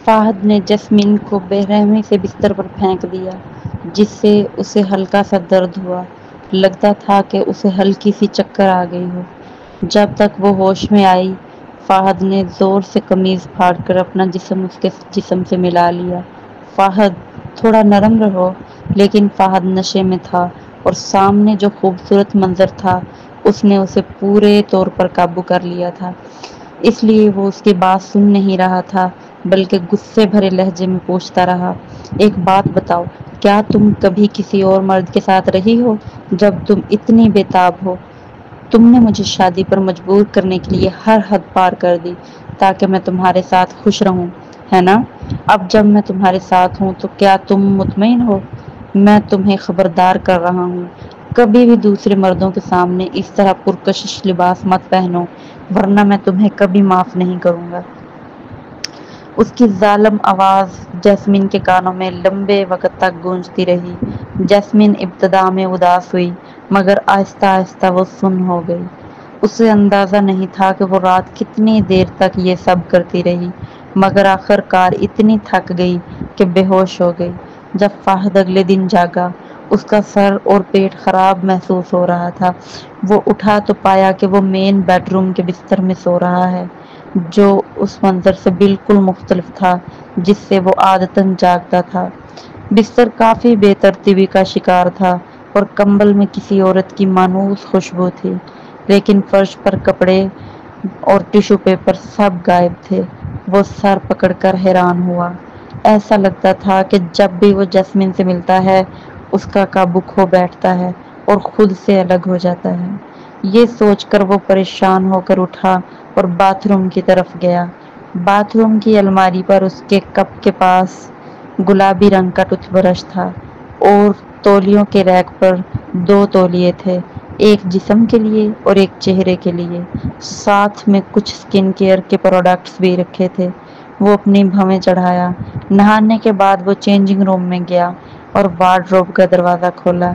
فہد نے جسمین کو بے رحمی سے بستر پر پھینک دیا، جس سے اسے ہلکا سا درد ہوا۔ لگتا تھا کہ اسے ہلکی سی چکر آ گئی ہو۔ جب تک وہ ہوش میں آئی، فہد نے زور سے قمیض پھاڑ کر اپنا جسم اس کے جسم سے ملا لیا۔ فہد، تھوڑا نرم رہو۔ لیکن فہد نشے میں تھا اور سامنے جو خوبصورت منظر تھا اس نے اسے پورے طور پر قابو کر لیا تھا، اس لیے وہ اس کی بات سن نہیں رہا تھا بلکہ غصے بھرے لہجے میں پوچھتا رہا، ایک بات بتاؤ، کیا تم کبھی کسی اور مرد کے ساتھ رہی ہو جب تم اتنی بے تاب ہو؟ تم نے مجھے شادی پر مجبور کرنے کے لیے ہر حد پار کر دی تاکہ میں تمہارے ساتھ خوش رہوں، ہے نا؟ اب جب میں تمہارے ساتھ ہوں تو کیا تم مطمئن ہو؟ میں تمہیں خبردار کر رہا ہوں، کبھی بھی دوسرے مردوں کے سامنے اس طرح پرکشش لباس مت پہنو، ورنہ میں تمہیں کبھی معاف نہیں کروں گا۔ اس کی ظالم آواز جیسمین کے کانوں میں لمبے وقت تک گونجتی رہی۔ جیسمین ابتدا میں اداس ہوئی، مگر آہستہ آہستہ وہ سن ہو گئی۔ اسے اندازہ نہیں تھا کہ وہ رات کتنی دیر تک یہ سب کرتی رہی، مگر آخر کار اتنی تھک گئی کہ بے ہوش ہو گئی۔ جب فہد اگلے دن جاگا، اس کا سر اور پیٹ خراب محسوس ہو رہا تھا۔ وہ اٹھا تو پایا کہ وہ مین بیڈ روم کے بستر میں سو رہا ہے، جو اس منظر سے بالکل مختلف تھا جس سے وہ عادتاً جاگتا تھا۔ بستر کافی بے ترتیبی کا شکار تھا اور کمبل میں کسی عورت کی مانوس خوشبو تھی، لیکن فرش پر کپڑے اور ٹشو پیپر سب غائب تھے۔ وہ سر پکڑ کر حیران ہوا۔ ایسا لگتا تھا کہ جب بھی وہ جیسمین سے ملتا ہے اس کا قابو کھو بیٹھتا ہے اور خود سے الگ ہو جاتا ہے۔ یہ سوچ کر وہ پریشان ہو کر اٹھا اور باتھ روم کی طرف گیا۔ باتھ روم کی الماری پر اس کے کپ کے پاس گلابی رنگ کا ٹوتھ برش تھا اور تولیوں کے ریک پر 2 تولیے تھے، ایک جسم کے لیے اور ایک چہرے کے لیے، ساتھ میں کچھ سکن کیئر کے پروڈکٹس بھی رکھے تھے۔ وہ اپنی بھویں چڑھایا۔ نہانے کے بعد وہ چینجنگ روم میں گیا اور وارڈروب کا دروازہ کھولا۔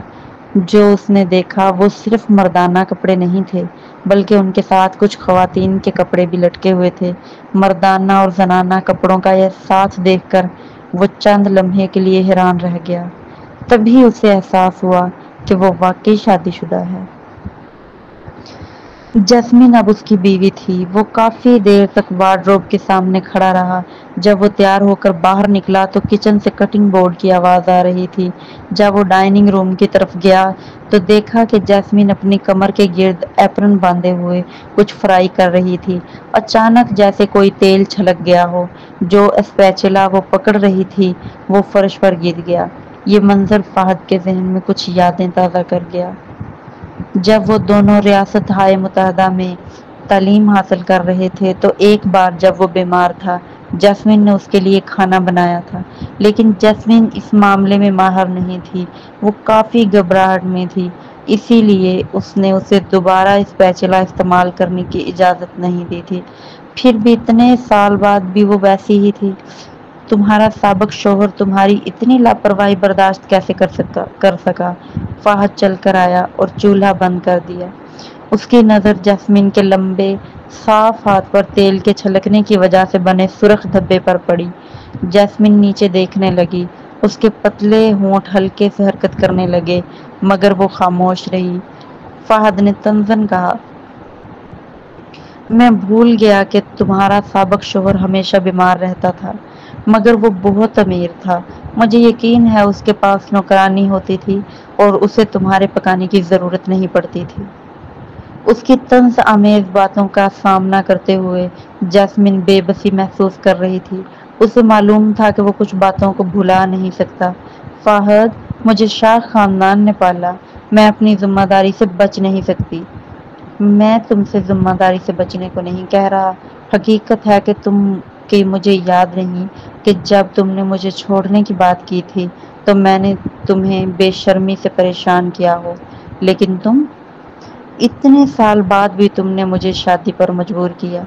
جو اس نے دیکھا وہ صرف مردانہ کپڑے نہیں تھے بلکہ ان کے ساتھ کچھ خواتین کے کپڑے بھی لٹکے ہوئے تھے۔ مردانہ اور زنانہ کپڑوں کا یہ ساتھ دیکھ کر وہ چند لمحے کے لیے حیران رہ گیا، تبھی اسے احساس ہوا کہ وہ واقعی شادی شدہ ہے۔ جیسمین اب اس کی بیوی تھی۔ وہ کافی دیر تک وارڈروب کے سامنے کھڑا رہا۔ جب وہ تیار ہو کر باہر نکلا تو کچن سے کٹنگ بورڈ کی آواز آ رہی تھی۔ جب وہ ڈائننگ روم کی طرف گیا تو دیکھا کہ جیسمین اپنی کمر کے گرد ایپرن باندھے ہوئے کچھ فرائی کر رہی تھی۔ اچانک جیسے کوئی تیل چھلک گیا ہو، جو اسپیچولا وہ پکڑ رہی تھی وہ فرش پر گر گیا۔ یہ منظر فہد کے ذہن میں کچھ یادیں تازہ کر گیا۔ جب وہ دونوں ریاستہائے متحدہ میں تعلیم حاصل کر رہے تھے تو ایک بار جب وہ بیمار تھا، جیسمین نے اس کے لیے کھانا بنایا تھا، لیکن جیسمین اس معاملے میں ماہر نہیں تھی۔ وہ کافی گھبراہٹ میں تھی، اسی لیے اس نے اسے دوبارہ اسپیچولا استعمال کرنے کی اجازت نہیں دی تھی۔ پھر بھی اتنے سال بعد بھی وہ ویسی ہی تھی۔ تمہارا سابق شوہر تمہاری اتنی لاپرواہی برداشت کیسے کر سکا؟ فہد چل کر آیا اور چولہا بند کر دیا۔ اس کی نظر جیسمین کے لمبے صاف ہاتھ پر تیل کے چھلکنے کی وجہ سے بنے سرخ دھبے پر پڑی۔ جیسمین نیچے دیکھنے لگی۔ اس کے پتلے ہونٹ ہلکے سے حرکت کرنے لگے، مگر وہ خاموش رہی۔ فہد نے طنزاً کہا، میں بھول گیا کہ تمہارا سابق شوہر ہمیشہ بیمار رہتا تھا، مگر وہ بہت امیر تھا۔ مجھے یقین ہے اس کے پاس نوکرانی ہوتی تھی اور اسے تمہارے پکانے کی ضرورت نہیں پڑتی تھی۔ اس کی طنز آمیز باتوں کا سامنا کرتے ہوئے جیسمین بے بسی محسوس کر رہی تھی۔ اسے معلوم تھا کہ وہ کچھ باتوں کو بھلا نہیں سکتا۔ فہد، مجھے شاہ خاندان نے پالا، میں اپنی ذمہ داری سے بچ نہیں سکتی۔ میں تم سے ذمہ داری سے بچنے کو نہیں کہہ رہا۔ حقیقت ہے کہ مجھے یاد نہیں کہ جب تم نے مجھے چھوڑنے کی بات کی تھی تو میں نے تمہیں بے شرمی سے پریشان کیا ہو، لیکن اتنے سال بعد بھی تم نے مجھے شادی پر مجبور کیا۔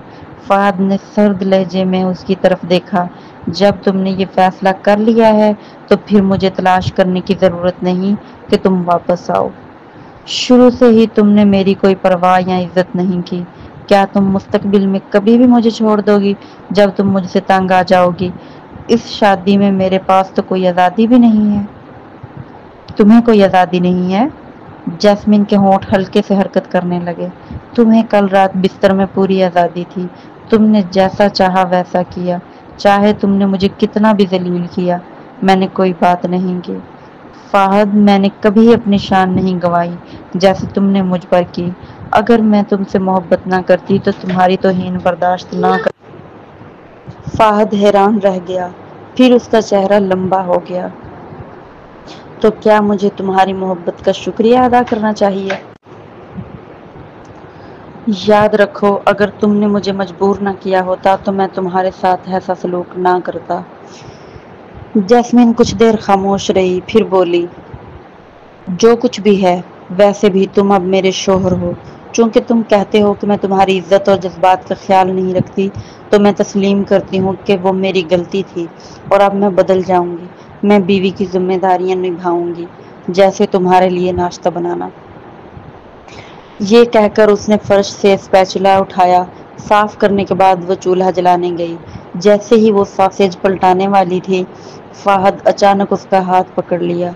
فہد نے سرد لہجے میں اس کی طرف دیکھا۔ جب تم نے یہ فیصلہ کر لیا ہے تو پھر مجھے تلاش کرنے کی ضرورت نہیں کہ تم واپس آؤ۔ شروع سے ہی تم نے میری کوئی پرواہ یا عزت نہیں کی۔ کیا تم مستقبل میں کبھی بھی مجھے چھوڑ دو گی جب تم مجھ سے تنگ آ جاؤ گی؟ اس شادی میں میرے پاس تو کوئی آزادی بھی نہیں ہے۔ تمہیں کوئی آزادی نہیں ہے؟ جیسمین کے ہونٹ ہلکے سے حرکت کرنے لگے۔ تمہیں کل رات بستر میں پوری آزادی تھی۔ تم نے جیسا چاہا ویسا کیا، چاہے تم نے مجھے کتنا بھی ذلیل کیا، میں نے کوئی بات نہیں کی۔ فہد، میں نے کبھی اپنی شان نہیں گنوائی جیسے تم نے مجھ پر کی۔ اگر میں تم سے محبت نہ کرتی تو تمہاری توہین برداشت نہ کر۔ فہد حیران رہ گیا، پھر اس کا چہرہ لمبا ہو گیا۔ تو کیا مجھے تمہاری محبت کا شکریہ ادا کرنا چاہیے؟ یاد رکھو، اگر تم نے مجھے مجبور نہ کیا ہوتا تو میں تمہارے ساتھ ایسا سلوک نہ کرتا۔ جیسمین کچھ دیر خاموش رہی، پھر بولی، جو کچھ بھی ہے، ویسے بھی تم اب میرے شوہر ہو۔ چونکہ تم کہتے ہو کہ میں تمہاری عزت اور جذبات کا خیال نہیں رکھتی، تو میں تسلیم کرتی ہوں کہ وہ میری غلطی تھی اور اب میں بدل جاؤں گی۔ میں بیوی کی ذمہ داریاں نبھاؤں گی، جیسے تمہارے لیے ناشتہ بنانا۔ یہ کہہ کر اس نے فرش سے اسپیچولا اٹھایا۔ صاف کرنے کے بعد وہ چولہا جلانے گئی۔ جیسے ہی وہ ساسیج پلٹانے والی تھی، فہد اچانک اس کا ہاتھ پکڑ لیا۔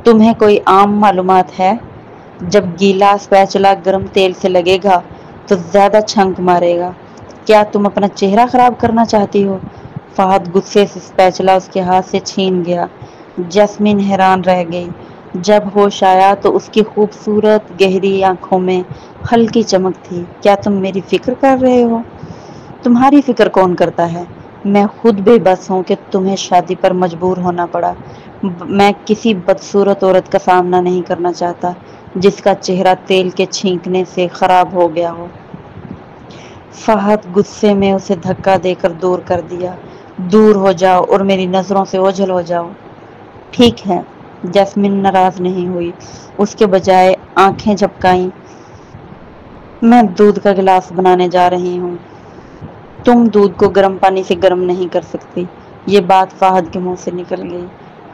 تمہیں کوئی عام معلومات ہے؟ جب گیلا اسپیچولا گرم تیل سے لگے گا تو زیادہ چھنک مارے گا۔ کیا تم اپنا چہرہ خراب کرنا چاہتی ہو؟ فہد غصے سے اسپیچولا اس کے ہاتھ سے چھین گیا۔ جیسمین حیران رہ گئی۔ جب ہوش آیا تو اس کی خوبصورت گہری آنکھوں میں ہلکی چمک تھی۔ کیا تم میری فکر کر رہے ہو؟ تمہاری فکر کون کرتا ہے؟ میں خود بے بس ہوں کہ تمہیں شادی پر مجبور ہونا پڑا۔ میں کسی بدصورت عورت کا سامنا نہیں کرنا چاہتا جس کا چہرہ تیل کے چھینکنے سے خراب ہو گیا ہو۔ فہد غصے میں اسے دھکا دے کر دور کر دیا۔ دور ہو جاؤ اور میری نظروں سے اوجھل ہو جاؤ۔ ٹھیک ہے۔ جیسمین ناراض نہیں ہوئی، اس کے بجائے آنکھیں جھپکائیں۔ میں دودھ کا گلاس بنانے جا رہی ہوں۔ تم دودھ کو گرم پانی سے گرم نہیں کر سکتی۔ یہ بات فہد کے منہ سے نکل گئی۔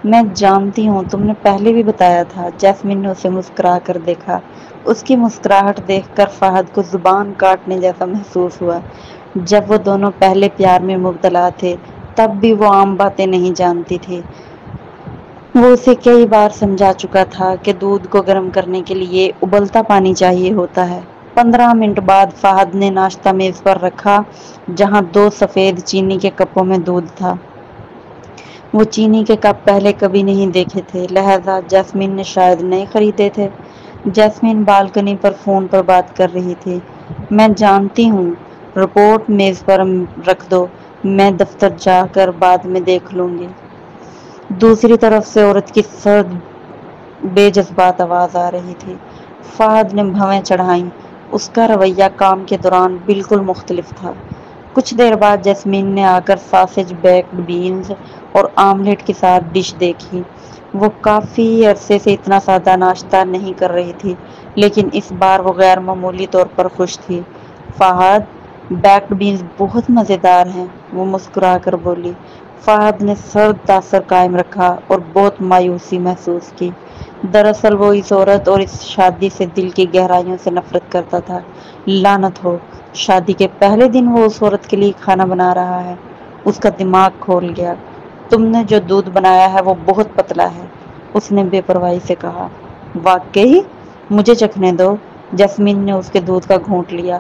میں جانتی ہوں، تم نے پہلے بھی بتایا تھا۔ جیسمین نے اسے مسکرا کر دیکھا۔ اس کی مسکراہٹ دیکھ کر فہد کو زبان کاٹنے جیسا محسوس ہوا۔ جب وہ دونوں پہلے پیار میں مبتلا تھے تب بھی وہ عام باتیں نہیں جانتی تھی۔ وہ اسے کئی بار سمجھا چکا تھا کہ دودھ کو گرم کرنے کے لیے ابلتا پانی چاہیے ہوتا ہے۔ 15 منٹ بعد فہد نے ناشتہ میز پر رکھا، جہاں 2 سفید چینی کے کپوں میں دودھ تھا۔ وہ چینی کے کپ پہلے کبھی نہیں دیکھے تھے، لہذا جیسمین نے شاید نئے خریدے تھے۔ جیسمین بالکنی پر فون پر بات کر رہی تھی۔ میں جانتی ہوں، رپورٹ میز پر رکھ دو، میں دفتر جا کر بعد میں دیکھ لوں گی۔ دوسری طرف سے عورت کی سرد بے جذبات آواز آ رہی تھی۔ فہد نے بھویں چڑھائیں۔ اس کا رویہ کام کے دوران بالکل مختلف تھا۔ کچھ دیر بعد جیسمین نے آ کر ساسج بیکڈ بینز اور آملیٹ کے ساتھ ڈش دیکھی۔ وہ کافی عرصے سے اتنا سادہ ناشتہ نہیں کر رہی تھی، لیکن اس بار وہ غیر معمولی طور پر خوش تھی۔ فہد، بیکڈ بینز بہت مزیدار ہیں، وہ مسکرا کر بولی۔ فہد نے سرد تاثر قائم رکھا اور بہت مایوسی محسوس کی۔ دراصل وہ اس عورت اور اس شادی سے دل کی گہرائیوں سے نفرت کرتا تھا۔ لعنت ہو! شادی کے پہلے دن وہ اس عورت کے لیے کھانا بنا رہا ہے۔ اس کا دماغ کھول گیا۔ تم نے جو دودھ بنایا ہے وہ بہت پتلا ہے، اس نے بے پرواہی سے کہا۔ واقعی؟ مجھے چکھنے دو۔ جیسمین نے اس کے دودھ کا گھونٹ لیا۔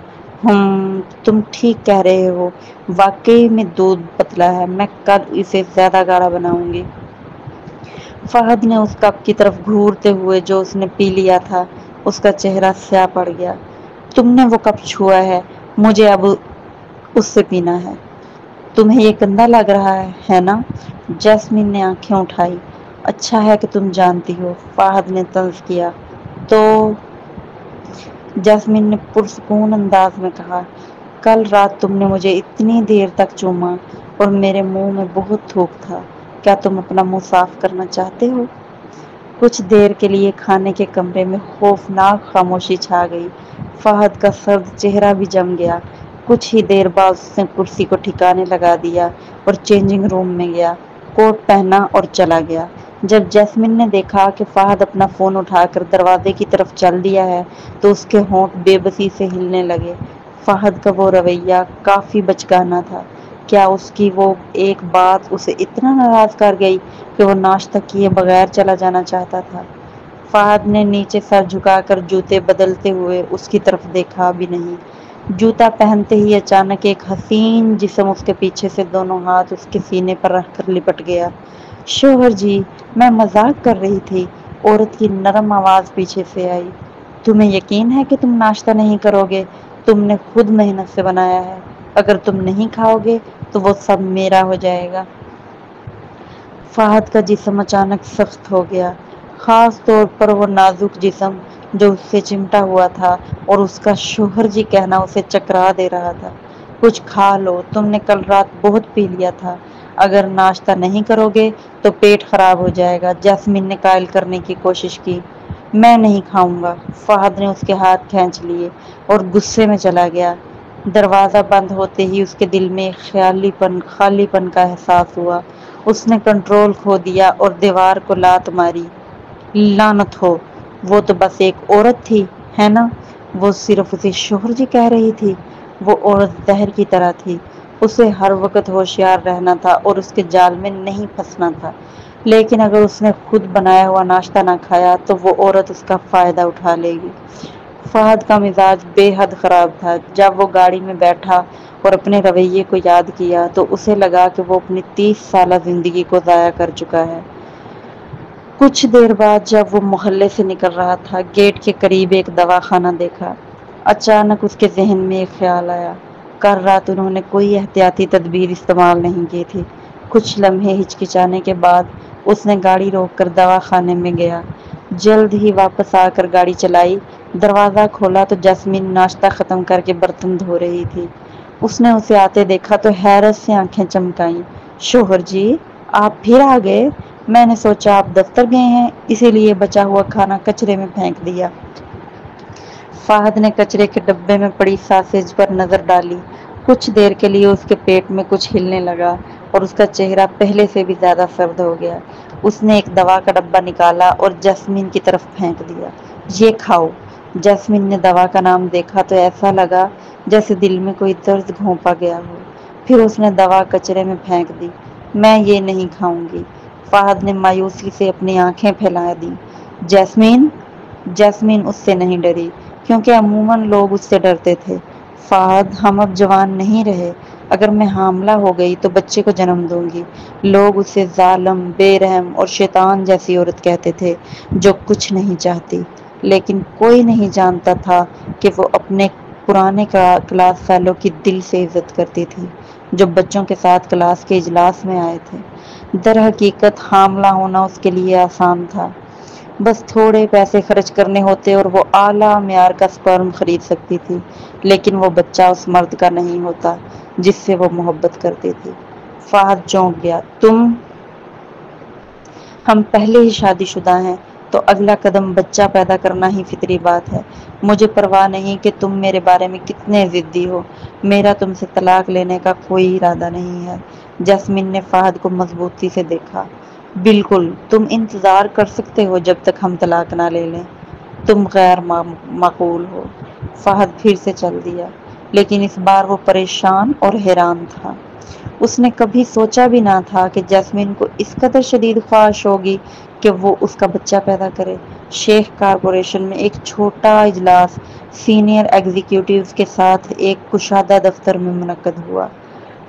تم ٹھیک کہہ رہے ہو، واقعی میں دودھ پتلا ہے، میں کل اسے زیادہ گاڑھا بناؤں گی۔ فہد نے اس کپ کی طرف گھورتے ہوئے جو اس نے پی لیا تھا، اس کا چہرہ سیاہ پڑ گیا۔ تم نے وہ کپ چھوا ہے، مجھے اب اس سے پینا ہے۔ تمہیں یہ گندا لگ رہا ہے نا؟ جیسمین نے آنکھیں اٹھائی۔ اچھا ہے کہ تم جانتی ہو، فہد نے طنز کیا۔ تو جیسمین نے پرسکون انداز میں کہا، کل رات تم نے مجھے اتنی دیر تک چوما اور میرے منہ میں بہت تھوک تھا۔ کیا تم اپنا منہ صاف کرنا چاہتے ہو؟ کچھ دیر کے لیے کھانے کے کمرے میں خوفناک خاموشی چھا گئی۔ فہد کا سرد چہرہ بھی جم گیا۔ کچھ ہی دیر بعد اس نے کرسی کو ٹھکانے لگا دیا اور چینجنگ روم میں گیا، کوٹ پہنا اور چلا گیا۔ جب جیسمین نے دیکھا کہ فہد اپنا فون اٹھا کر دروازے کی طرف چل دیا ہے تو اس کے ہونٹ بے بسی سے ہلنے لگے۔ فہد کا وہ رویہ کافی بچگانہ تھا۔ کیا اس کی وہ ایک بات اسے اتنا ناراض کر گئی کہ وہ ناشتہ کیے بغیر چلا جانا چاہتا تھا؟ فہد نے نیچے سر جھکا کر جوتے بدلتے ہوئے اس کی طرف دیکھا بھی نہیں۔ جوتا پہنتے ہی اچانک ایک حسین جسم اس کے پیچھے سے دونوں ہاتھ اس کے سینے پر رکھ کر لپٹ گیا۔ شوہر جی، میں مذاق کر رہی تھی، عورت کی نرم آواز پیچھے سے آئی۔ تمہیں یقین ہے کہ تم ناشتہ نہیں کرو گے؟ تم نے خود محنت سے بنایا ہے، اگر تم نہیں کھاؤ گے تو وہ سب میرا ہو جائے گا۔ فہد کا جسم اچانک سخت ہو گیا، خاص طور پر وہ نازک جسم جو اس سے چمٹا ہوا تھا، اور اس کا شوہر جی کہنا اسے چکرا دے رہا تھا۔ کچھ کھا لو، تم نے کل رات بہت پی لیا تھا، اگر ناشتہ نہیں کرو گے تو پیٹ خراب ہو جائے گا۔ جاسمین نے قائل کرنے کی کوشش کی۔ میں نہیں کھاؤں گا۔ فہد نے اس کے ہاتھ کھینچ لیے اور غصے میں چلا گیا۔ دروازہ بند ہوتے ہی اس کے دل میں ایک خالی پن کا احساس ہوا۔ اس نے کنٹرول کھو دیا اور دیوار کو لات ماری۔ لعنت ہو، وہ تو بس ایک عورت تھی، ہے نا؟ وہ صرف اسے شوہر جی کہہ رہی تھی۔ وہ عورت زہر کی طرح تھی، اسے ہر وقت ہوشیار رہنا تھا اور اس کے جال میں نہیں پھنسنا تھا۔ لیکن اگر اس نے خود بنایا ہوا ناشتہ نہ کھایا تو وہ عورت اس کا فائدہ اٹھا لے گی۔ فہد کا مزاج بے حد خراب تھا۔ جب وہ گاڑی میں بیٹھا اور اپنے رویے کو یاد کیا تو اسے لگا کہ وہ اپنی 30 سالہ زندگی کو ضائع کر چکا ہے۔ کچھ دیر بعد جب وہ محلے سے نکل رہا تھا، گیٹ کے قریب ایک دواخانہ دیکھا۔ اچانک اس کے ذہن میں ایک خیال آیا۔ کل رات انہوں نے کوئی احتیاطی تدبیر استعمال نہیں کی تھی۔ کچھ لمحے ہچکچانے کے بعد اس نے گاڑی روک کر دواخانے میں گیا۔ جلد ہی واپس آ کر گاڑی چلائی۔ دروازہ کھولا تو جاسمین ناشتہ ختم کر کے برتن دھو رہی تھی۔ اس نے اسے آتے دیکھا تو حیرت سے آنکھیں چمکائیں۔ شوہر جی، آپ پھر آ گئے؟ میں نے سوچا آپ دفتر گئے ہیں، اسی لیے بچا ہوا کھانا کچرے میں پھینک دیا۔ فہد نے کچرے کے ڈبے میں پڑی ساسیج پر نظر ڈالی۔ کچھ دیر کے لیے اس کے پیٹ میں کچھ ہلنے لگا اور اس کا چہرہ پہلے سے بھی زیادہ سرد ہو گیا۔ اس نے ایک دوا کا ڈبہ نکالا اور جاسمین کی طرف پھینک دیا۔ یہ کھاؤ۔ جاسمین نے دوا کا نام دیکھا تو ایسا لگا جیسے دل میں کوئی درد گھونپا گیا ہو۔ پھر اس نے دوا کچرے میں پھینک دی۔ میں یہ نہیں کھاؤں گی۔ فہد نے مایوسی سے اپنی آنکھیں پھیلا دیں۔ جاسمین؟ جاسمین اس سے نہیں ڈری، کیونکہ عموماً لوگ اس سے ڈرتے تھے۔ فہد، ہم اب جوان نہیں رہے، اگر میں حاملہ ہو گئی تو بچے کو جنم دوں گی۔ لوگ اسے ظالم، بے رحم اور شیطان جیسی عورت کہتے تھے جو کچھ نہیں چاہتی، لیکن کوئی نہیں جانتا تھا کہ وہ اپنے پرانے کلاس فیلو کی دل سے عزت کرتی تھی جو بچوں کے ساتھ کلاس کے اجلاس میں آئے تھے۔ در حقیقت حاملہ ہونا اس کے لیے آسان تھا، بس تھوڑے پیسے خرچ کرنے ہوتے اور وہ اعلیٰ معیار کا سپرم خرید سکتی تھی، لیکن وہ بچہ اس مرد کا نہیں ہوتا جس سے وہ محبت کرتی تھی۔ فہد چونک گیا۔ ہم پہلے ہی شادی شدہ ہیں تو اگلا قدم بچہ پیدا کرنا ہی فطری بات ہے۔ مجھے پرواہ نہیں کہ تم میرے بارے میں کتنے ضدی ہو، میرا تم سے طلاق لینے کا کوئی ارادہ نہیں ہے۔ جاسمین نے فہد کو مضبوطی سے دیکھا۔ بالکل، تم انتظار کر سکتے ہو جب تک ہم طلاق نہ لے لیں۔ تم غیر معقول ہو۔ فہد پھر سے چل دیا، لیکن اس بار وہ پریشان اور حیران تھا۔ اس نے کبھی سوچا بھی نہ تھا کہ جاسمین کو اس قدر شدید خواہش ہوگی کہ وہ اس کا بچہ پیدا کرے۔ شیخ کارپوریشن میں ایک چھوٹا اجلاس سینئر ایگزیکٹوز کے ساتھ ایک کشادہ دفتر میں منعقد ہوا۔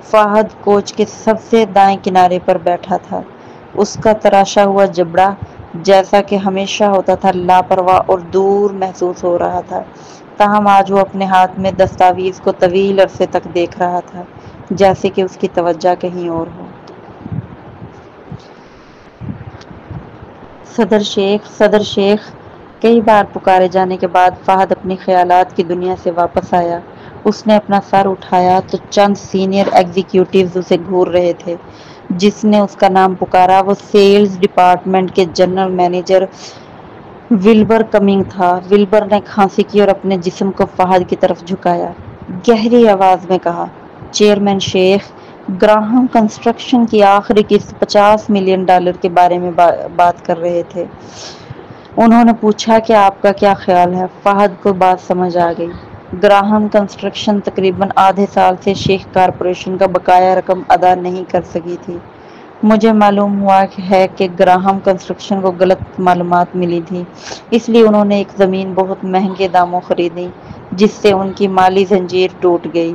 فہد کوچ کے سب سے دائیں کنارے پر بیٹھا تھا۔ اس کا تراشا ہوا جبڑا، جیسا کہ ہمیشہ ہوتا تھا، لاپرواہ اور دور محسوس ہو رہا تھا۔ تاہم آج وہ اپنے ہاتھ میں دستاویز کو طویل عرصے تک دیکھ رہا تھا، جیسے کہ اس کی توجہ کہیں اور ہو۔ صدر شیخ، کئی بار پکارے جانے کے بعد فہد اپنی خیالات کی دنیا سے واپس آیا۔ اس نے اپنا سر اٹھایا تو چند سینئر ایگزیکٹوز اسے گھور رہے تھے۔ جس نے اس کا نام پکارا وہ سیلز ڈپارٹمنٹ کے جنرل مینیجر ولبر کمنگ تھا۔ ولبر نے کھانسی کی اور اپنے جسم کو فہد کی طرف جھکایا۔ گہری آواز میں کہا، چیئرمین شیخ، گراہم کنسٹرکشن کی آخری قسط $50 ملین کے بارے میں بات کر رہے تھے۔ انہوں نے پوچھا کہ آپ کا کیا خیال ہے؟ فہد کو بات سمجھ آ گئی۔ گراہم کنسٹرکشن تقریباً آدھے سال سے شیخ کارپوریشن کا بقایا رقم ادا نہیں کر سکی تھی۔ مجھے معلوم ہوا ہے کہ گراہم کنسٹرکشن کو غلط معلومات ملی تھی، اس لیے انہوں نے ایک زمین بہت مہنگے داموں خریدی جس سے ان کی مالی زنجیر ٹوٹ گئی۔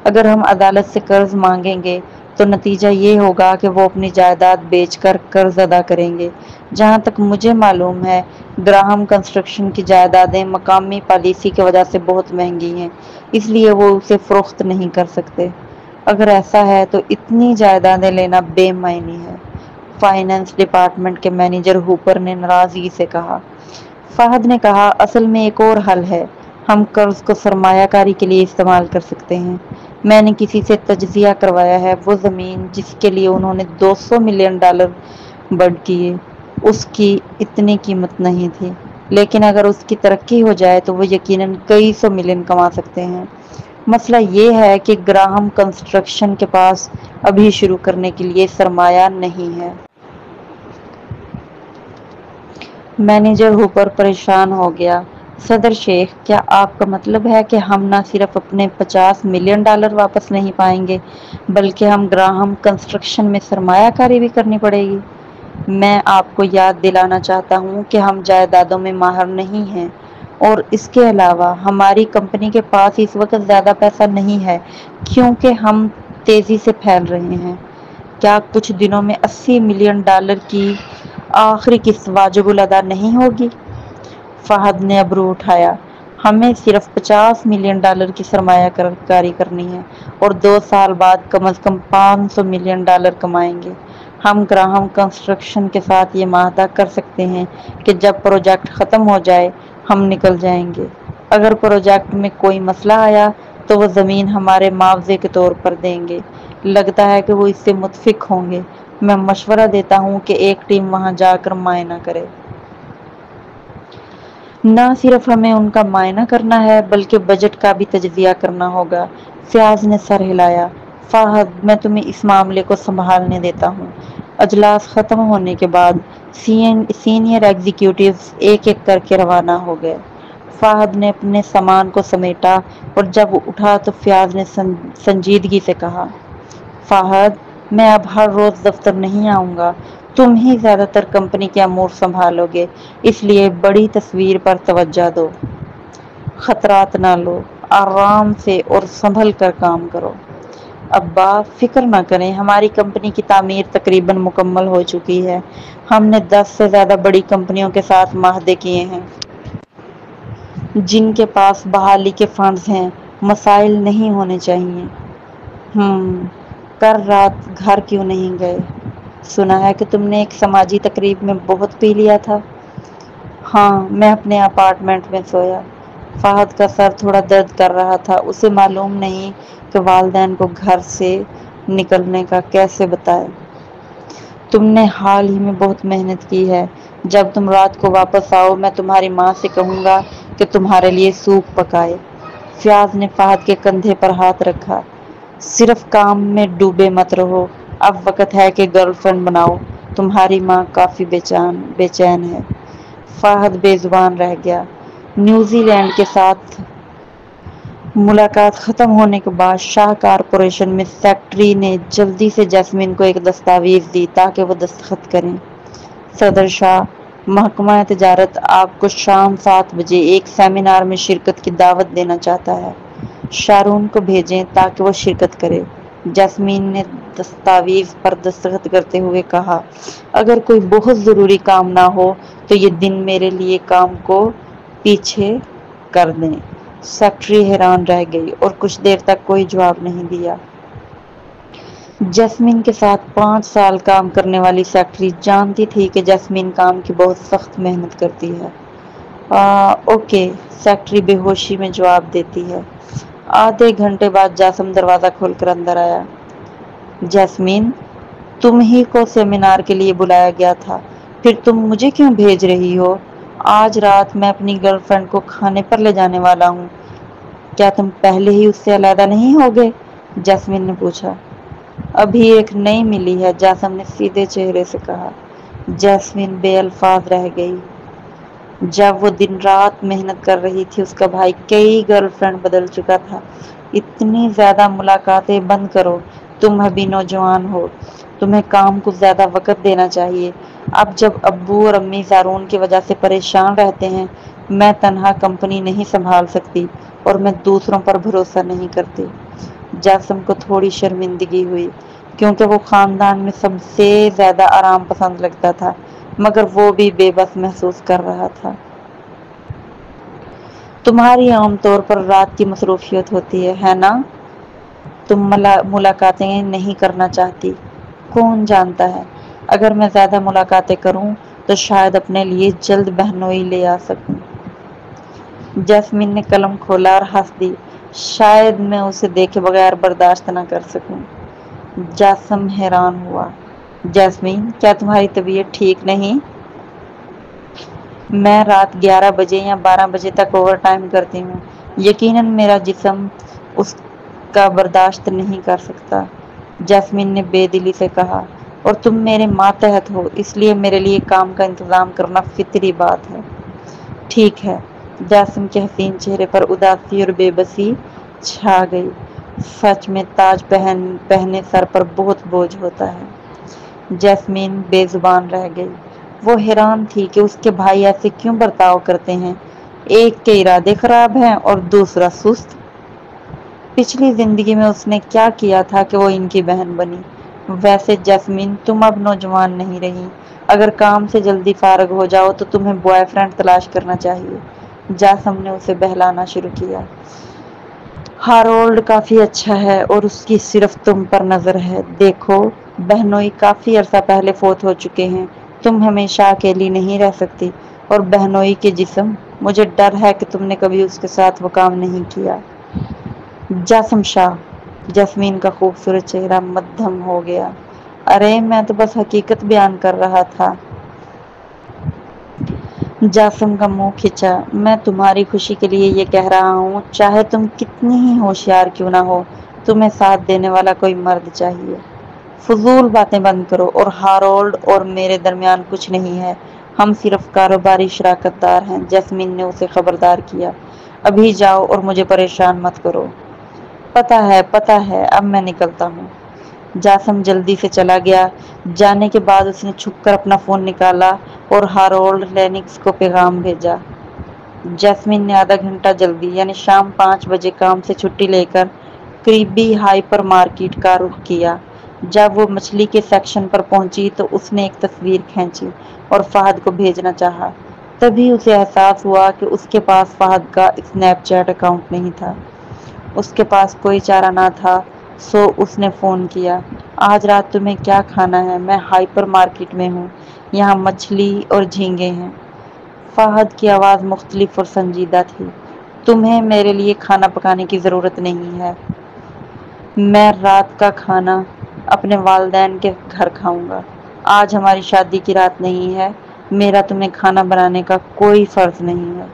اگر ہم عدالت سے قرض مانگیں گے تو نتیجہ یہ ہوگا کہ وہ اپنی جائیداد بیچ کر قرض ادا کریں گے۔ جہاں تک مجھے معلوم ہے، گراہم کنسٹرکشن کی جائیدادیں مقامی پالیسی کی وجہ سے بہت مہنگی ہیں، اس لیے وہ اسے فروخت نہیں کر سکتے۔ اگر ایسا ہے تو اتنی جائیدادیں لینا بے معنی ہے، فائنانس ڈپارٹمنٹ کے مینیجر ہوپر نے ناراضگی سے کہا۔ فہد نے کہا، اصل میں ایک اور حل ہے، ہم قرض کو سرمایہ کاری کے لیے استعمال کر سکتے ہیں۔ میں نے کسی سے تجزیہ کروایا ہے، وہ زمین جس کے لیے انہوں نے $200 ملین بڈ کیے، اس کی اتنی قیمت نہیں تھی، لیکن اگر اس کی ترقی ہو جائے تو وہ یقیناً کئی سو ملین کما سکتے ہیں۔ مسئلہ یہ ہے کہ گراہم کنسٹرکشن کے پاس ابھی شروع کرنے کے لیے سرمایہ نہیں ہے۔ مینیجر ہوپر پریشان ہو گیا۔ صدر شیخ، کیا آپ کا مطلب ہے کہ ہم نہ صرف اپنے $50 ملین واپس نہیں پائیں گے بلکہ ہم گراہم کنسٹرکشن میں سرمایہ کاری بھی کرنی پڑے گی؟ میں آپ کو یاد دلانا چاہتا ہوں کہ ہم جائیدادوں میں ماہر نہیں ہیں، اور اس کے علاوہ ہماری کمپنی کے پاس اس وقت زیادہ پیسہ نہیں ہے کیونکہ ہم تیزی سے پھیل رہے ہیں۔ کیا کچھ دنوں میں $80 ملین کی آخری قسط واجب الادا نہیں ہوگی؟ فہد نے ابرو اٹھایا۔ ہمیں صرف $50 ملین کی سرمایہ کاری کرنی ہے اور 2 سال بعد کم از کم $500 ملین کمائیں گے۔ ہم گراہم کنسٹرکشن کے ساتھ یہ معاہدہ کر سکتے ہیں کہ جب پروجیکٹ ختم ہو جائے ہم نکل جائیں گے۔ اگر پروجیکٹ میں کوئی مسئلہ آیا تو وہ زمین ہمارے معاوضے کے طور پر دیں گے۔ لگتا ہے کہ وہ اس سے متفق ہوں گے۔ میں مشورہ دیتا ہوں کہ ایک ٹیم وہاں جا کر معائنہ کرے۔ نہ صرف ہمیں ان کا معائنہ کرنا ہے بلکہ بجٹ کا بھی تجزیہ کرنا ہوگا۔ فیاض نے سر ہلایا۔ فہد، میں تمہیں اس معاملے کو سنبھالنے دیتا ہوں۔ اجلاس ختم ہونے کے بعد سینئر ایگزیکٹوز ایک ایک کر کے روانہ ہو گئے۔ فہد نے اپنے سامان کو سمیٹا اور جب اٹھا تو فیاض نے سنجیدگی سے کہا، فہد، میں اب ہر روز دفتر نہیں آؤں گا، تم ہی زیادہ تر کمپنی کے امور سنبھالو گے، اس لیے بڑی تصویر پر توجہ دو، خطرات نہ لو، آرام سے اور سنبھل کر کام کرو۔ ابا، فکر نہ کریں، ہماری کمپنی کی تعمیر تقریباً مکمل ہو چکی ہے۔ ہم نے 10 سے زیادہ بڑی کمپنیوں کے ساتھ معاہدے کیے ہیں جن کے پاس بحالی کے فنڈز ہیں۔ مسائل نہیں ہونے چاہیے۔ کل رات گھر کیوں نہیں گئے؟ سنا ہے کہ تم نے ایک سماجی تقریب میں بہت پی لیا تھا۔ ہاں، میں اپنے اپارٹمنٹ میں سویا۔ فہد کا سر تھوڑا درد کر رہا تھا۔ اسے معلوم نہیں کہ والدین کو گھر سے نکلنے کا کیسے بتائے۔ تم نے حال ہی میں بہت محنت کی ہے۔ جب تم رات کو واپس آؤ میں تمہاری ماں سے کہوں گا کہ تمہارے لیے سوپ پکائے۔ فیاض نے فہد کے کندھے پر ہاتھ رکھا۔ صرف کام میں ڈوبے مت رہو، اب وقت ہے کہ گرل فرینڈ بناؤ، تمہاری ماں کافی بے چین ہے۔ فہد بے زبان رہ گیا۔ نیوزی لینڈ کے ساتھ ملاقات ختم ہونے کے بعد شاہ کارپوریشن میں سیکرٹری نے جلدی سے جیسمین کو ایک دستاویز دی تاکہ وہ دستخط کریں۔ صدر شاہ، محکمہ تجارت آپ کو شام 7 بجے ایک سیمینار میں شرکت کی دعوت دینا چاہتا ہے۔ شارون کو بھیجیں تاکہ وہ شرکت کرے۔ جیسمین نے دستاویز پر دستخط کرتے ہوئے کہا، اگر کوئی بہت ضروری کام نہ ہو تو یہ دن میرے لیے کام کو پیچھے کر دیں۔ سیکرٹری حیران رہ گئی اور کچھ دیر تک کوئی جواب نہیں دیا۔ جیسمین کے ساتھ 5 سال کام کرنے والی سیکرٹری جانتی تھی کہ جیسمین کام کی بہت سخت محنت کرتی ہے۔ اوکے، سیکرٹری بے ہوشی میں جواب دیتی ہے۔ آدھے گھنٹے بعد جاسم دروازہ کھول کر اندر آیا۔ جیسمین، تم ہی کو سیمینار کے لیے بلایا گیا تھا، پھر تم مجھے کیوں بھیج رہی ہو؟ آج رات میں اپنی گرل فرینڈ کو کھانے پر لے جانے والا ہوں، کیا تم پہلے ہی اس سے علیحدہ نہیں ہوگے؟ جیسمین نے پوچھا۔ ابھی ایک نئی ملی ہے، جاسم نے سیدھے چہرے سے کہا۔ جیسمین بے الفاظ رہ گئی۔ جب وہ دن رات محنت کر رہی تھی، اس کا بھائی کئی گرل فرینڈ بدل چکا تھا۔ اتنی زیادہ ملاقاتیں بند کرو، تم ابھی نوجوان ہو، تمہیں کام کو زیادہ وقت دینا چاہیے۔ اب جب ابو اور امی زارون کی وجہ سے پریشان رہتے ہیں، میں تنہا کمپنی نہیں سنبھال سکتی اور میں دوسروں پر بھروسہ نہیں کرتی۔ جاسم کو تھوڑی شرمندگی ہوئی، کیونکہ وہ خاندان میں سب سے زیادہ آرام پسند لگتا تھا، مگر وہ بھی بے بس محسوس کر رہا تھا۔ تمہاری عام طور پر رات کی مصروفیت ہوتی ہے نا؟ تم ملاقاتیں نہیں کرنا چاہتی۔ کون جانتا ہے، اگر میں زیادہ ملاقاتیں کروں تو شاید اپنے لیے جلد بہنوئی لے آ سکوں۔ جیسمین نے قلم کھولا اور ہنس دی۔ شاید میں اسے دیکھے بغیر برداشت نہ کر سکوں۔ جاسم حیران ہوا۔ جیسمین، کیا تمہاری طبیعت ٹھیک نہیں؟ میں رات 11 بجے یا 12 بجے تک اوور ٹائم کرتی ہوں۔ یقیناً میرا جسم اس کا برداشت نہیں کر سکتا، جیسمین نے بے دلی سے کہا۔ اور تم میرے ماتحت ہو، اس لیے میرے لیے کام کا انتظام کرنا فطری بات ہے۔ ٹھیک ہے۔ جاسم کے حسین چہرے پر اداسی اور بے بسی چھا گئی۔ سچ میں تاج پہنے سر پر بہت بوجھ ہوتا ہے۔ جیسمین بے زبان رہ گئی۔ وہ حیران تھی کہ اس کے بھائی ایسے کیوں برتاؤ کرتے ہیں، ایک کے ارادے خراب ہیں اور دوسرا سست۔ پچھلی زندگی میں اس نے کیا کیا تھا کہ وہ ان کی بہن بنی؟ ویسے جیسمین، تم اب نوجوان نہیں رہی، اگر کام سے جلدی فارغ ہو جاؤ تو تمہیں بوائے فرینڈ تلاش کرنا چاہیے۔ جاسم نے اسے بہلانا شروع کیا۔ ہارولڈ کافی اچھا ہے اور اس کی صرف تم پر نظر ہے۔ دیکھو، بہنوئی کافی عرصہ پہلے فوت ہو چکے ہیں، تم ہمیشہ اکیلی نہیں رہ سکتی، اور بہنوئی کے جسم، مجھے ڈر ہے کہ تم نے کبھی اس کے ساتھ وہ کام نہیں کیا۔ جاسم شاہ، جیسمین کا خوبصورت چہرہ مدھم ہو گیا۔ ارے میں تو بس حقیقت بیان کر رہا تھا۔ جاسم کا منہ کھچا۔ میں تمہاری خوشی کے لیے یہ کہہ رہا ہوں، چاہے تم کتنی ہی ہوشیار کیوں نہ ہو، تمہیں ساتھ دینے والا کوئی مرد چاہیے۔ فضول باتیں بند کرو، اور ہارولڈ اور میرے درمیان کچھ نہیں ہے، ہم صرف کاروباری شراکت دار ہیں۔ جیسمین نے اسے خبردار کیا۔ ابھی جاؤ اور مجھے پریشان مت کرو۔ پتہ ہے، اب میں نکلتا ہوں۔ جاسم جلدی سے چلا گیا۔ جانے کے بعد اس نے چھپ کر اپنا فون نکالا اور ہارولڈ لینکس کو پیغام بھیجا۔ جیسمین نے آدھا گھنٹہ جلدی، یعنی شام 5 بجے کام سے چھٹی لے کر قریبی ہائپر مارکیٹ کا رخ کیا۔ جب وہ مچھلی کے سیکشن پر پہنچی تو اس نے ایک تصویر کھینچی اور فہد کو بھیجنا چاہا۔ تبھی اسے احساس ہوا کہ اس کے پاس فہد کا اسنیپ چیٹ اکاؤنٹ نہیں تھا۔ اس کے پاس کوئی چارہ نہ تھا، سو اس نے فون کیا۔ آج رات تمہیں کیا کھانا ہے؟ میں ہائپر مارکیٹ میں ہوں، یہاں مچھلی اور جھینگے ہیں۔ فہد کی آواز مختلف اور سنجیدہ تھی۔ تمہیں میرے لیے کھانا پکانے کی ضرورت نہیں ہے، میں رات کا کھانا اپنے والدین کے گھر کھاؤں گا۔ آج ہماری شادی کی رات نہیں ہے، میرا تمہیں کھانا بنانے کا کوئی فرض نہیں ہے۔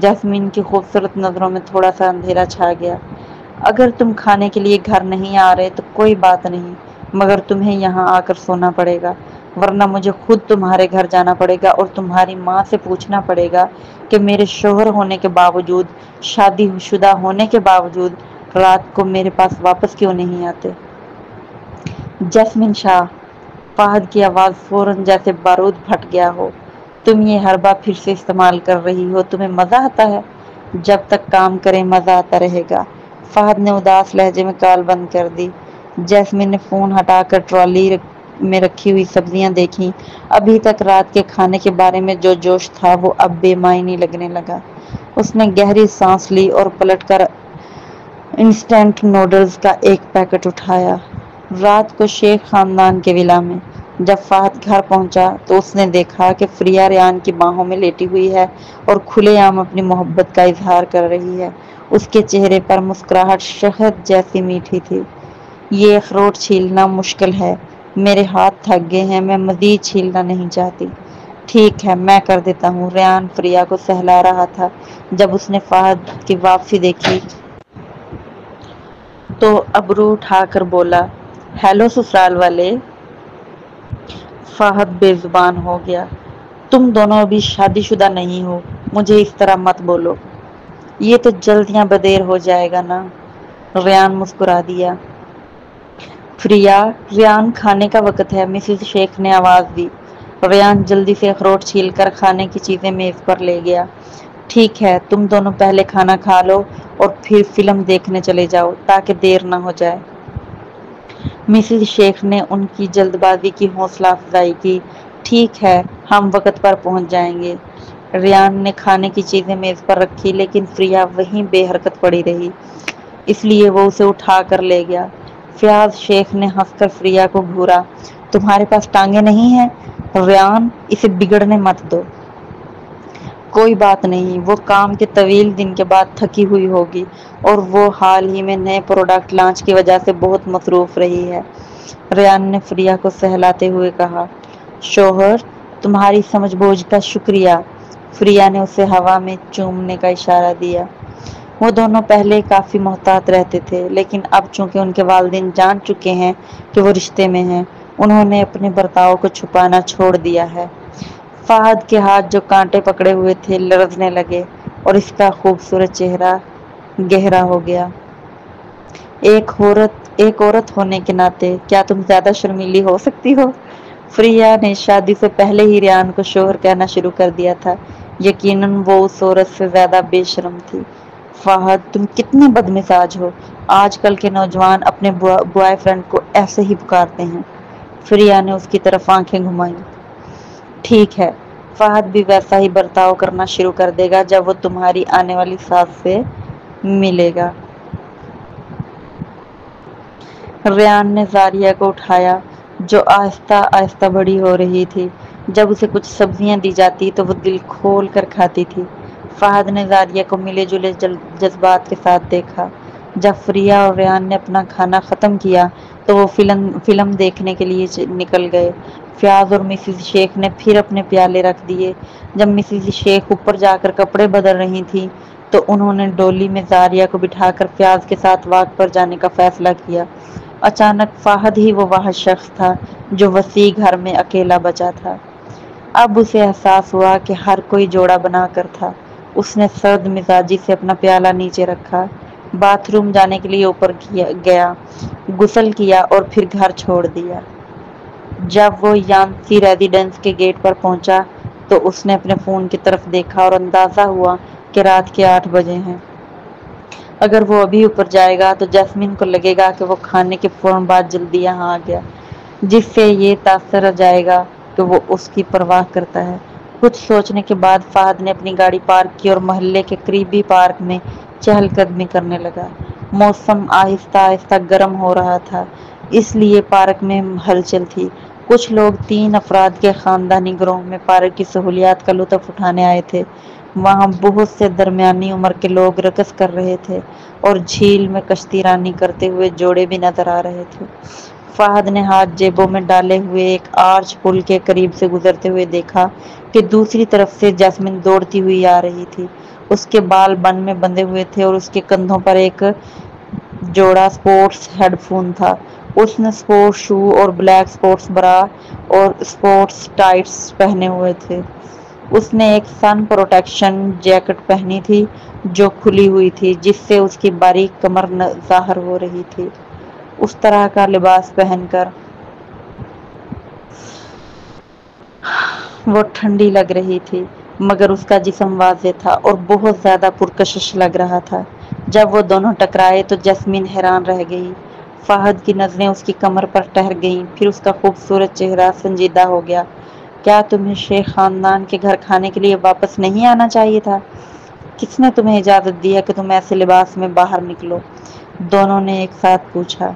جاسمین کی خوبصورت نظروں میں تھوڑا سا اندھیرا چھا گیا۔ اگر تم کھانے کے لیے گھر نہیں آ رہے تو کوئی بات نہیں، مگر تمہیں یہاں آ کر سونا پڑے گا، ورنہ مجھے خود تمہارے گھر جانا پڑے گا اور تمہاری ماں سے پوچھنا پڑے گا کہ میرے شوہر ہونے کے باوجود، شادی شدہ ہونے کے باوجود، رات کو میرے پاس واپس کیوں نہیں آتے۔ جیسمین شاہ، فہد کی آواز فوراً جیسے بارود پھٹ گیا ہو، تم یہ حربہ پھر سے استعمال کر رہی ہو، تمہیں مزہ آتا ہے؟ جب تک کام کریں مزہ آتا رہے گا۔ فہد نے اداس لہجے میں کال بند کر دی۔ جیسمین نے فون ہٹا کر ٹرالی میں رکھی ہوئی سبزیاں دیکھیں۔ ابھی تک رات کے کھانے کے بارے میں جو جوش تھا وہ اب بے معنی لگنے لگا۔ اس نے گہری سانس لی اور پلٹ کر انسٹنٹ نوڈلز کا ایک پیکٹ اٹھایا۔ رات کو شیخ خاندان کے ولا میں جب فہد گھر پہنچا تو اس نے دیکھا کہ فریہ ریان کی باہوں میں لیٹی ہوئی ہے اور کھلے عام اپنی محبت کا اظہار کر رہی ہے۔ اس کے چہرے پر مسکراہٹ شہد جیسی میٹھی تھی۔ یہ اخروٹ چھیلنا مشکل ہے، میرے ہاتھ تھک گئے ہیں، میں مزید چھیلنا نہیں چاہتی۔ ٹھیک ہے، میں کر دیتا ہوں۔ ریان فریہ کو سہلا رہا تھا۔ جب اس نے فہد کی واپسی دیکھی تو ابرو اٹھا کر بولا، ہیلو سسرال والے۔ فہد بے زبان ہو گیا۔ تم دونوں ابھی شادی شدہ نہیں ہو، مجھے اس طرح مت بولو۔ یہ تو جلد یا بدیر ہو جائے گا نا، ریان مسکرا دیا۔ پریا، ریان کھانے کا وقت ہے، مسز شیخ نے آواز دی۔ ریان جلدی سے اخروٹ چھیل کر کھانے کی چیزیں میز پر لے گیا۔ ٹھیک ہے، تم دونوں پہلے کھانا کھا لو اور پھر فلم دیکھنے چلے جاؤ تاکہ دیر نہ ہو جائے۔ مسز شیخ نے ان کی جلد بازی کی حوصلہ افزائی کی۔ ٹھیک ہے، ہم وقت پر پہنچ جائیں گے۔ ریان نے کھانے کی چیزیں میز پر رکھی لیکن پریا وہیں بے حرکت پڑی رہی، اس لیے وہ اسے اٹھا کر لے گیا۔ فیاض شیخ نے ہنس کر پریا کو گھورا۔ تمہارے پاس ٹانگیں نہیں ہیں؟ ریان، اسے بگڑنے مت دو۔ کوئی بات نہیں، وہ کام کے طویل دن کے بعد تھکی ہوئی ہوگی اور وہ حال ہی میں نئے پروڈکٹ لانچ کی وجہ سے بہت مصروف رہی ہے، ریان نے پریا کو سہلاتے ہوئے کہا۔ شوہر، تمہاری سمجھ بوجھ کا شکریہ، پریا نے اسے ہوا میں چومنے کا اشارہ دیا۔ وہ دونوں پہلے کافی محتاط رہتے تھے لیکن اب چونکہ ان کے والدین جان چکے ہیں کہ وہ رشتے میں ہیں، انہوں نے اپنے برتاؤ کو چھپانا چھوڑ دیا ہے۔ فہد کے ہاتھ جو کانٹے پکڑے ہوئے تھے لرزنے لگے اور اس کا خوبصورت چہرہ گہرا ہو گیا۔ ایک عورت ہونے کے ناطے کیا تم زیادہ شرمیلی ہو سکتی ہو؟ پریا نے شادی سے پہلے ہی ریان کو شوہر کہنا شروع کر دیا تھا، یقیناً وہ اس عورت سے زیادہ بے شرم تھی۔ فہد، تم کتنے بدمزاج ہو، آج کل کے نوجوان اپنے بوائے فرینڈ کو ایسے ہی پکارتے ہیں۔ پریا نے اس کی طرف آنکھیں گھمائیں۔ ٹھیک ہے، فہد بھی ویسا ہی برتاؤ کرنا شروع کر دے گا جب وہ تمہاری آنے والی ساس سے ملے گا۔ ریان نے زاریہ کو اٹھایا جو آہستہ آہستہ بڑی ہو رہی تھی۔ جب اسے کچھ سبزیاں دی جاتی تو وہ دل کھول کر کھاتی تھی۔ فہد نے زاریہ کو ملے جلے جذبات کے ساتھ دیکھا۔ جب پریا اور ریان نے اپنا کھانا ختم کیا تو وہ فلم دیکھنے کے لیے نکل گئے۔ فیاض اور مسز شیخ نے پھر اپنے پیالے رکھ دیے۔ جب مسز شیخ اوپر جا کر کپڑے بدل رہی تھی تو انہوں نے ڈولی میں زاریہ کو بٹھا کر فیاض کے ساتھ واک پر جانے کا فیصلہ کیا۔ اچانک فہد ہی وہ واحد شخص تھا جو وسیع گھر میں اکیلا بچا تھا۔ اب اسے احساس ہوا کہ ہر کوئی جوڑا بنا کر تھا۔ اس نے سرد مزاجی سے اپنا پیالہ نیچے رکھا، باتھ روم جانے کے لیے اوپر گیا، غسل کیا اور پھر گھر چھوڑ دیا۔ جب وہ یانسی ریزیڈنس کے گیٹ پر پہنچا تو اس نے اپنے فون کی طرف دیکھا اور اندازہ ہوا کہ رات کے 8 بجے ہیں۔ اگر وہ ابھی اوپر جائے گا تو جیسمین کو لگے گا کہ وہ کھانے کے فوراً بعد جلدی یہاں آ گیا، جس سے یہ تاثر جائے گا کہ وہ اس کی پرواہ کرتا ہے۔ کچھ سوچنے کے بعد فہد نے اپنی گاڑی پارک کی اور محلے کے قریبی پارک میں چہل قدمی کرنے لگا۔ موسم آہستہ آہستہ گرم ہو رہا تھا، اس لیے پارک میں ہلچل تھی۔ کچھ لوگ 3 افراد کے خاندانی گروہ میں پارک کی سہولیات کا لطف اٹھانے آئے تھے۔ وہاں بہت سے درمیانی عمر کے لوگ رقص کر رہے تھے اور جھیل میں کشتی رانی کرتے ہوئے جوڑے بھی نظر آ رہے تھے۔ فہد نے ہاتھ جیبوں میں ڈالے ہوئے ایک آرچ پل کے قریب سے گزرتے ہوئے دیکھا کہ دوسری طرف سے جیسمین دوڑتی ہوئی آ رہی تھی۔ اس کے بال بن میں بندھے ہوئے تھے اور اس کے کندھوں پر ایک جوڑا سپورٹس ہیڈ فون تھا۔ اس نے سپورٹس شو اور بلیک سپورٹس برا اور سپورٹس ٹائٹس پہنے ہوئے تھے۔ اس نے ایک سن پروٹیکشن جیکٹ پہنی تھی جو کھلی ہوئی تھی، جس سے اس کی باریک کمر ظاہر ہو رہی تھی۔ اس طرح کا لباس پہن کر وہ ٹھنڈی لگ رہی تھی، مگر اس کا جسم واضح تھا اور بہت زیادہ پرکشش لگ رہا تھا۔ جب وہ دونوں ٹکرائے تو جیسمین حیران رہ گئی۔ فہد کی نظریں اس کی کمر پر ٹھہر گئیں، پھر اس کا خوبصورت چہرہ سنجیدہ ہو گیا۔ کیا تمہیں شیخ خاندان کے گھر کھانے کے لیے واپس نہیں آنا چاہیے تھا؟ کس نے تمہیں اجازت دی ہے کہ تم ایسے لباس میں باہر نکلو؟ دونوں نے ایک ساتھ پوچھا۔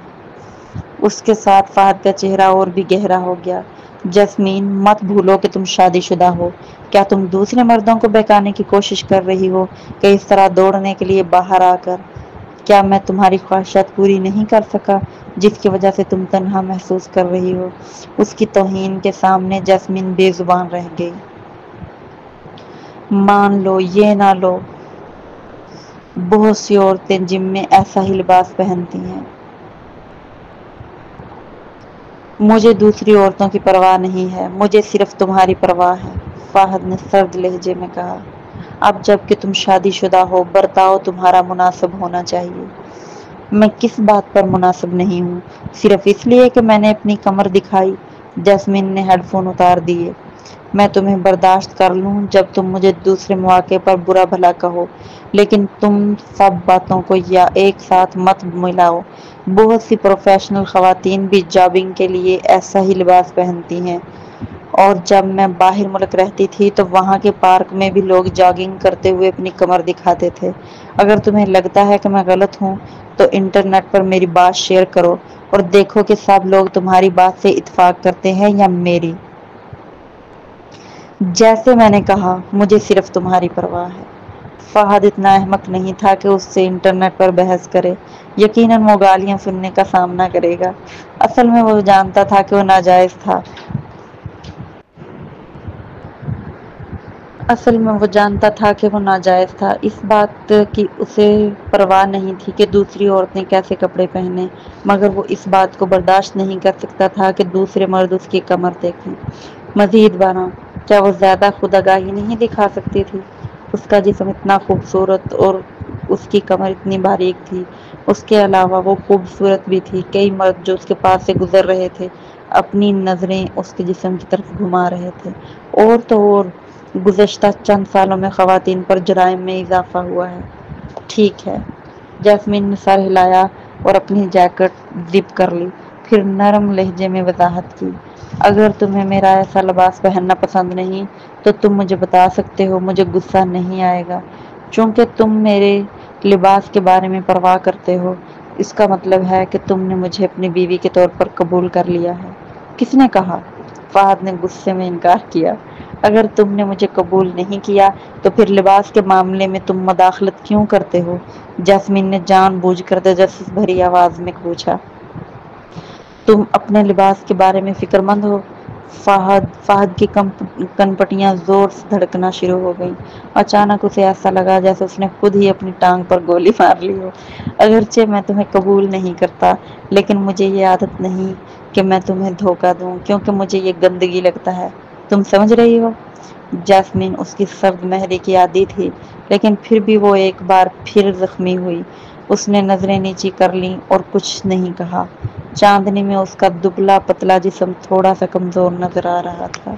اس کے ساتھ فہد کا چہرہ اور بھی گہرا ہو گیا۔ جیسمین، مت بھولو کہ تم شادی شدہ ہو۔ کیا تم دوسرے مردوں کو بہکانے کی کوشش کر رہی ہو کہ اس طرح دوڑنے کے لیے باہر آ کر؟ کیا میں تمہاری خواہشات پوری نہیں کر سکا جس کی وجہ سے تم تنہا محسوس کر رہی ہو؟ اس کی توہین کے سامنے جیسمین بے زبان رہ گئی۔ مان لو یہ نہ لو، بہت سی عورتیں جم میں ایسا ہی لباس پہنتی ہیں۔ مجھے دوسری عورتوں کی پرواہ نہیں ہے، مجھے صرف تمہاری پرواہ ہے۔ فہد نے سرد لہجے میں کہا۔ اب جب کہ تم شادی شدہ ہو، برتاؤ تمہارا مناسب ہونا چاہیے۔ میں کس بات پر مناسب نہیں ہوں؟ صرف اس لیے کہ میں نے اپنی کمر دکھائی؟ جیسمین نے ہیڈ فون اتار دیے۔ میں تمہیں برداشت کر لوں جب تم مجھے دوسرے مواقع پر برا بھلا کہو، لیکن تم سب باتوں کو یا ایک ساتھ مت ملاؤ۔ بہت سی پروفیشنل خواتین بھی جابنگ کے لیے ایسا ہی لباس پہنتی ہیں، اور جب میں باہر ملک رہتی تھی تو وہاں کے پارک میں بھی لوگ جاگنگ کرتے ہوئے اپنی کمر دکھاتے تھے۔ اگر تمہیں لگتا ہے کہ میں غلط ہوں تو انٹرنیٹ پر میری بات شیئر کرو اور دیکھو کہ سب لوگ تمہاری بات سے اتفاق کرتے ہیں یا میری۔ جیسے میں نے کہا، مجھے صرف تمہاری پرواہ ہے۔ فہد اتنا احمق نہیں تھا کہ اس سے انٹرنیٹ پر بحث کرے۔ یقیناً وہ گالیاں سننے کا سامنا کرے گا۔ اصل میں وہ جانتا تھا کہ وہ ناجائز تھا۔ اس بات کی اسے پرواہ نہیں تھی کہ دوسری عورتیں کیسے کپڑے پہنیں، مگر وہ اس بات کو برداشت نہیں کر سکتا تھا کہ دوسرے مرد اس کی کمر دیکھیں۔ مزید برآں، کیا وہ زیادہ خودآگاہی نہیں دکھا سکتی تھی؟ اس کا جسم اتنا خوبصورت اور اس کی کمر اتنی باریک تھی۔ اس کے علاوہ وہ خوبصورت بھی تھی۔ کئی مرد جو اس کے پاس سے گزر رہے تھے اپنی نظریں اس کے جسم کی طرف گھما رہے تھے۔ اور تو اور گزشتہ چند سالوں میں خواتین پر جرائم میں اضافہ ہوا ہے۔ ٹھیک ہے، جیسمین نے سر ہلایا اور اپنی جیکٹ زپ کر لی، پھر نرم لہجے میں وضاحت کی۔ اگر تمہیں میرا ایسا لباس پہننا پسند نہیں تو تم مجھے بتا سکتے ہو، مجھے غصہ نہیں آئے گا۔ چونکہ تم میرے لباس کے بارے میں پرواہ کرتے ہو، اس کا مطلب ہے کہ تم نے مجھے اپنی بیوی کے طور پر قبول کر لیا ہے۔ کس نے کہا؟ فہد نے غصے میں انکار کیا۔ اگر تم نے مجھے قبول نہیں کیا تو پھر لباس کے معاملے میں تم مداخلت کیوں کرتے ہو؟ جیسمین نے جان بوجھ کر تجسس بھری آواز میں پوچھا۔ تم اپنے لباس کے بارے میں فکر مند ہو؟ فہد کی کنپٹیاں زور سے دھڑکنا شروع ہو گئیں۔ اچانک اسے ایسا لگا جیسے اس نے خود ہی اپنی ٹانگ پر گولی مار لی ہو۔ اگرچہ میں تمہیں قبول نہیں کرتا، لیکن مجھے یہ عادت نہیں کہ میں تمہیں دھوکہ دوں، کیونکہ مجھے یہ گندگی لگتا ہے۔ تم سمجھ رہی ہو؟ جیسمین اس کی سرد مہرے کی عادی تھی، لیکن پھر بھی وہ ایک بار پھر زخمی ہوئی۔ اس نے نظریں نیچی کر لیں اور کچھ نہیں کہا۔ چاندنی میں اس کا دبلا پتلا جسم تھوڑا سا کمزور نظر آ رہا تھا۔